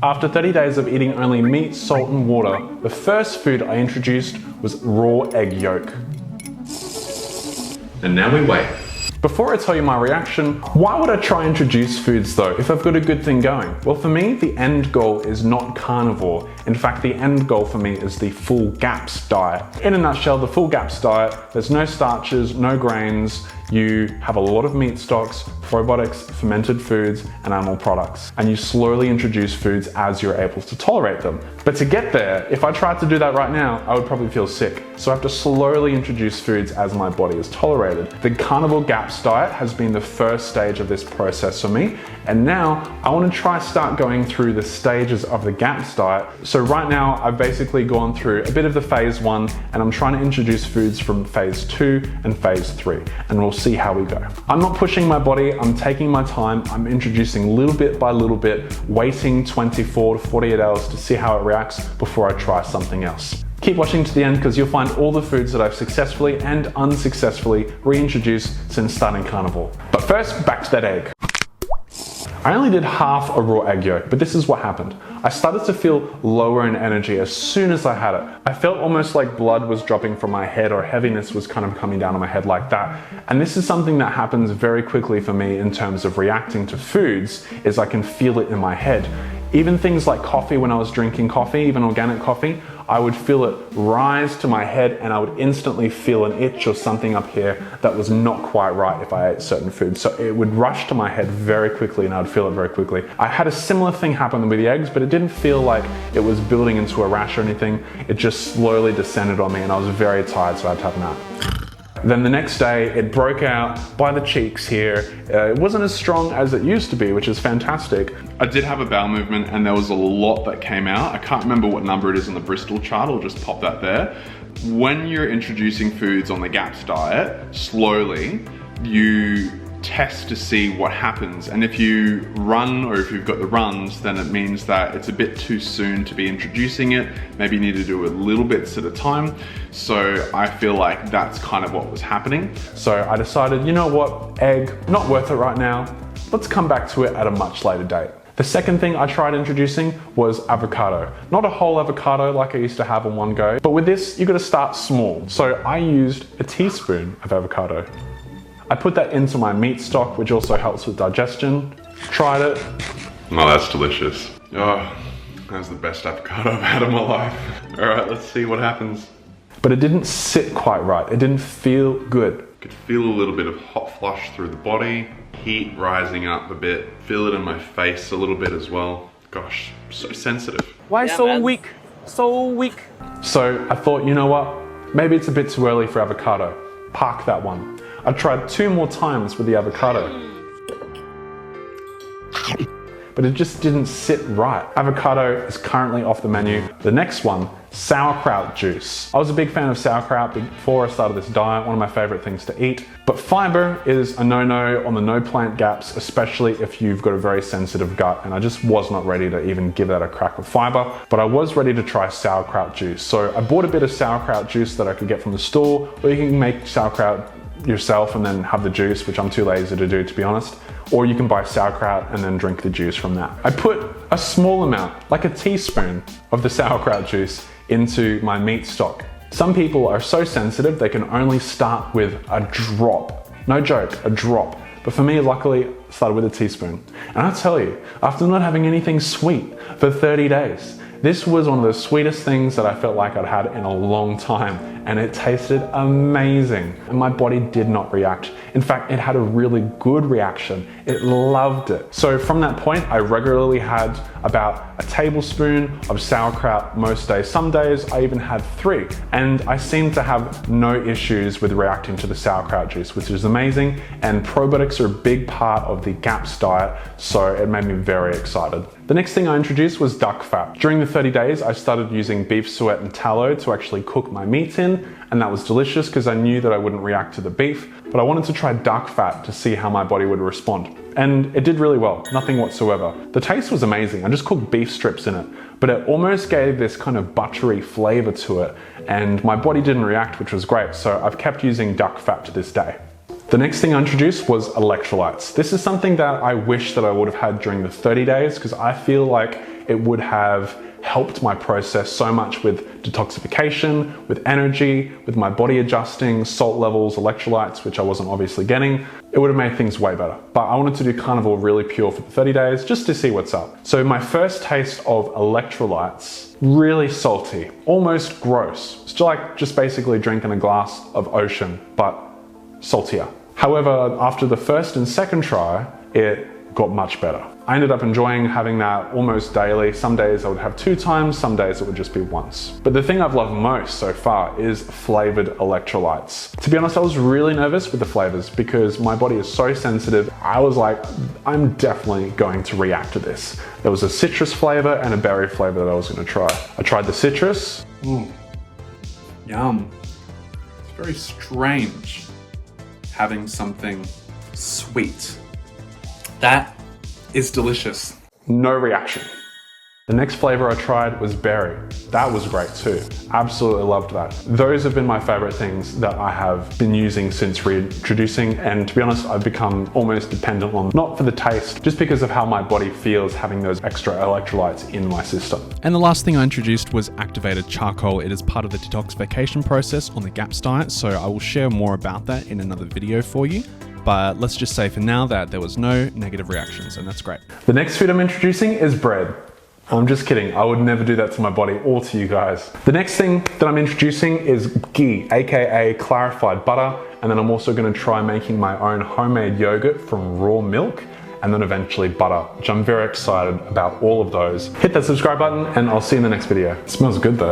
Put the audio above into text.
After 30 days of eating only meat, salt and water, the first food I introduced was raw egg yolk. And now we wait. Before I tell you my reaction, why would I try and introduce foods though if I've got a good thing going? Well, for me, the end goal is not carnivore. In fact, the end goal for me is the full GAPS diet. In a nutshell, the full GAPS diet, there's no starches, no grains, you have a lot of meat stocks, probiotics, fermented foods, and animal products. And you slowly introduce foods as you're able to tolerate them. But to get there, if I tried to do that right now, I would probably feel sick. So I have to slowly introduce foods as my body is tolerated. The carnivore GAPS diet has been the first stage of this process for me. And now I want to start going through the stages of the GAPS diet. So right now I've basically gone through a bit of the phase 1 and I'm trying to introduce foods from phase 2 and phase 3. And we'll see how we go. I'm not pushing my body, I'm taking my time, I'm introducing little bit by little bit, waiting 24 to 48 hours to see how it reacts before I try something else. Keep watching to the end because you'll find all the foods that I've successfully and unsuccessfully reintroduced since starting carnivore. But first, back to that egg. I only did half a raw egg yolk, but this is what happened. I started to feel lower in energy as soon as I had it. I felt almost like blood was dropping from my head or heaviness was kind of coming down on my head like that. And this is something that happens very quickly for me in terms of reacting to foods, is I can feel it in my head. Even things like coffee, when I was drinking coffee, even organic coffee, I would feel it rise to my head and I would instantly feel an itch or something up here that was not quite right if I ate certain foods. So it would rush to my head very quickly and I'd feel it very quickly. I had a similar thing happen with the eggs, but it didn't feel like it was building into a rash or anything. It just slowly descended on me and I was very tired, so I had to have a nap. Then the next day, it broke out by the cheeks here. It wasn't as strong as it used to be, which is fantastic. I did have a bowel movement and there was a lot that came out. I can't remember what number it is on the Bristol chart, I'll just pop that there. When you're introducing foods on the GAPS diet, slowly, you test to see what happens. And if you run or if you've got the runs, then it means that it's a bit too soon to be introducing it. Maybe you need to do it little bits at a time. So I feel like that's kind of what was happening. So I decided, you know what, egg, not worth it right now. Let's come back to it at a much later date. The second thing I tried introducing was avocado. Not a whole avocado like I used to have in one go, but with this, you gotta start small. So I used a teaspoon of avocado. I put that into my meat stock, which also helps with digestion. Tried it. Oh, that's delicious. Oh, that's the best avocado I've had in my life. All right, let's see what happens. But it didn't sit quite right. It didn't feel good. Could feel a little bit of hot flush through the body, heat rising up a bit, feel it in my face a little bit as well. Gosh, so sensitive. Why so weak? So weak. So I thought, you know what? Maybe it's a bit too early for avocado. Park that one. I tried 2 more times with the avocado, but it just didn't sit right. Avocado is currently off the menu. The next one, sauerkraut juice. I was a big fan of sauerkraut before I started this diet, one of my favorite things to eat. But fiber is a no-no on the no plant GAPS, especially if you've got a very sensitive gut, and I just was not ready to even give that a crack with fiber, but I was ready to try sauerkraut juice. So I bought a bit of sauerkraut juice that I could get from the store, or you can make sauerkraut yourself and then have the juice, which I'm too lazy to do, to be honest. Or you can buy sauerkraut and then drink the juice from that. I put a small amount, like a teaspoon of the sauerkraut juice into my meat stock. Some people are so sensitive they can only start with a drop. No joke, a drop. But for me, luckily, I started with a teaspoon. And I tell you, after not having anything sweet for 30 days, this was one of the sweetest things that I felt like I'd had in a long time, and it tasted amazing. And my body did not react. In fact, it had a really good reaction. It loved it. So from that point, I regularly had about a tablespoon of sauerkraut most days. Some days I even had 3. And I seemed to have no issues with reacting to the sauerkraut juice, which is amazing. And probiotics are a big part of the GAPS diet, so it made me very excited. The next thing I introduced was duck fat. During the 30 days, I started using beef suet and tallow to actually cook my meats in, and that was delicious because I knew that I wouldn't react to the beef, but I wanted to try duck fat to see how my body would respond. And it did really well, nothing whatsoever. The taste was amazing. I just cooked beef strips in it, but it almost gave this kind of buttery flavor to it, and my body didn't react, which was great. So I've kept using duck fat to this day. The next thing I introduced was electrolytes. This is something that I wish that I would have had during the 30 days because I feel like it would have helped my process so much with detoxification, with energy, with my body adjusting, salt levels, electrolytes, which I wasn't obviously getting. It would have made things way better. But I wanted to do carnivore really pure for the 30 days just to see what's up. So my first taste of electrolytes, really salty, almost gross. It's like just basically drinking a glass of ocean, but saltier. However, after the first and second try, it got much better. I ended up enjoying having that almost daily. Some days I would have 2 times, some days it would just be once. But the thing I've loved most so far is flavored electrolytes. To be honest, I was really nervous with the flavors because my body is so sensitive. I was like, I'm definitely going to react to this. There was a citrus flavor and a berry flavor that I was going to try. I tried the citrus. Yum. It's very strange having something sweet. That is delicious. No reaction. The next flavor I tried was berry. That was great too. Absolutely loved that. Those have been my favorite things that I have been using since reintroducing, and to be honest, I've become almost dependent on, not for the taste, just because of how my body feels having those extra electrolytes in my system. And the last thing I introduced was activated charcoal. It is part of the detoxification process on the GAPS diet, so I will share more about that in another video for you. But let's just say for now that there was no negative reactions, and that's great. The next food I'm introducing is bread. I'm just kidding, I would never do that to my body or to you guys. The next thing that I'm introducing is ghee, aka clarified butter, and then I'm also going to try making my own homemade yogurt from raw milk, and then eventually butter, which I'm very excited about all of those. Hit that subscribe button and I'll see you in the next video. It smells good though.